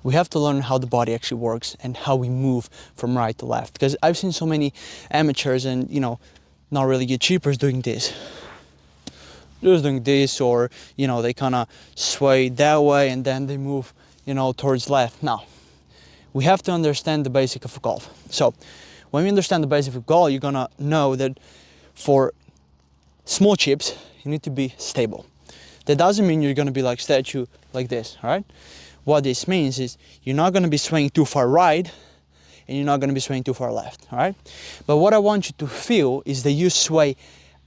we have to learn how the body actually works and how we move from right to left. Because I've seen so many amateurs and, you know, not really good chippers doing this. Just doing this, or, you know, they kind of sway that way and then they move, you know, towards left. Now, we have to understand the basic of golf. So when we understand the basic of golf, you're gonna know that for small chips, you need to be stable. That doesn't mean you're gonna be like statue like this, all right? What this means is you're not gonna be swaying too far right and you're not gonna be swaying too far left, all right? But what I want you to feel is that you sway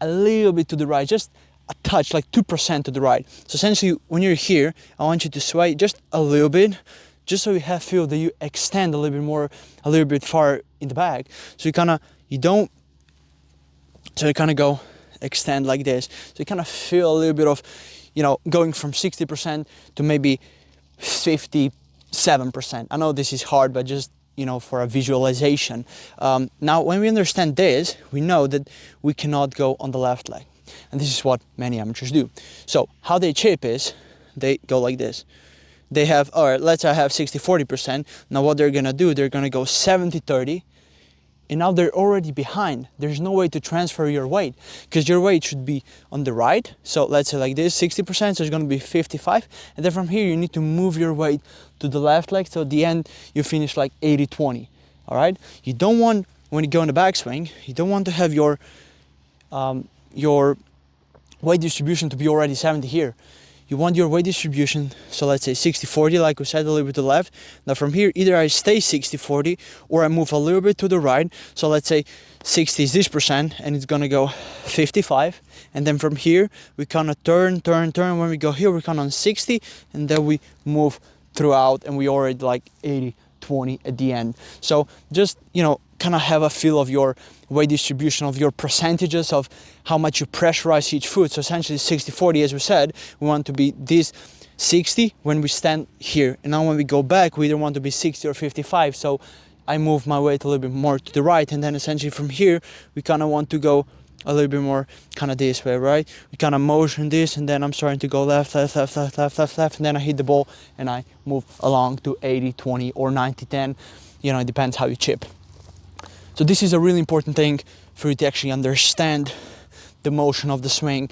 a little bit to the right, just a touch, like 2% to the right. So essentially, when you're here, I want you to sway just a little bit, just so you feel that you extend a little bit more, a little bit far in the back. So you go extend like this. So you kind of feel a little bit of, you know, going from 60% to maybe 57%. I know this is hard, but just, you know, for a visualization. Now, when we understand this, we know that we cannot go on the left leg. And this is what many amateurs do. So how they chip is, they go like this. They have, all right, let's say I have 60-40%. Now what they're gonna do, they're gonna go 70-30. And now they're already behind. There's no way to transfer your weight because your weight should be on the right. So let's say like this, 60%, so it's gonna be 55. And then from here, you need to move your weight to the left leg. So at the end, you finish like 80-20, all right? You don't want, when you go in the backswing, you don't want to have your weight distribution to be already 70 here. You want your weight distribution, so let's say 60-40, like we said, a little bit to the left. Now from here, either I stay 60-40 or I move a little bit to the right. So let's say 60 is this percent and it's gonna go 55. And then from here, we kind of turn. When we go here, we count on 60 and then we move throughout and we already like 80-20 at the end. So just, you know, kind of have a feel of your weight distribution, of your percentages of how much you pressurize each foot. So essentially 60-40, as we said, we want to be this 60 when we stand here. And now when we go back, we either want to be 60 or 55. So I move my weight a little bit more to the right. And then essentially from here, we kind of want to go a little bit more kind of this way, right? We kind of motion this and then I'm starting to go left. And then I hit the ball and I move along to 80-20 or 90-10. You know, it depends how you chip. So this is a really important thing for you to actually understand the motion of the swing.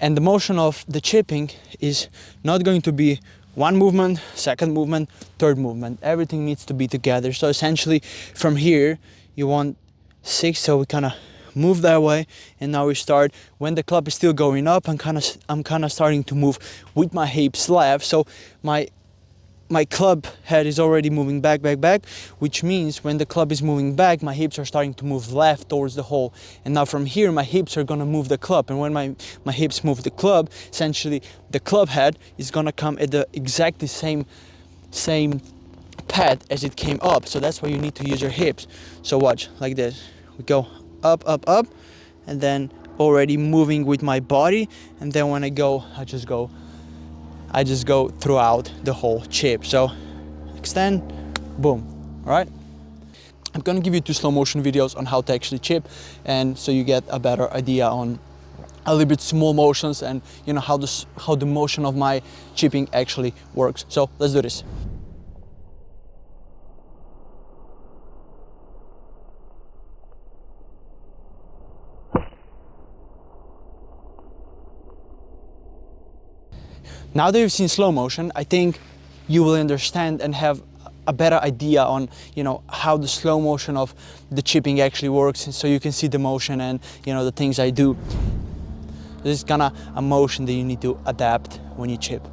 And the motion of the chipping is not going to be one movement, second movement, third movement. Everything needs to be together. So essentially from here, you want 6, so we kind of move that way. And now we start, when the club is still going up, I'm kind of starting to move with my hips left. So my club head is already moving back, which means when the club is moving back, my hips are starting to move left towards the hole. And now from here, my hips are gonna move the club. And when my hips move the club, essentially the club head is gonna come at the exactly same path as it came up. So that's why you need to use your hips. So watch, like this. We go up, and then already moving with my body. And then when I go, I just go throughout the whole chip. So extend, boom, all right? I'm gonna give you 2 slow motion videos on how to actually chip, and so you get a better idea on a little bit small motions and, you know, how the motion of my chipping actually works. So let's do this. Now that you've seen slow motion, I think you will understand and have a better idea on, you know, how the slow motion of the chipping actually works, so you can see the motion and, you know, the things I do. This is kind of a motion that you need to adapt when you chip.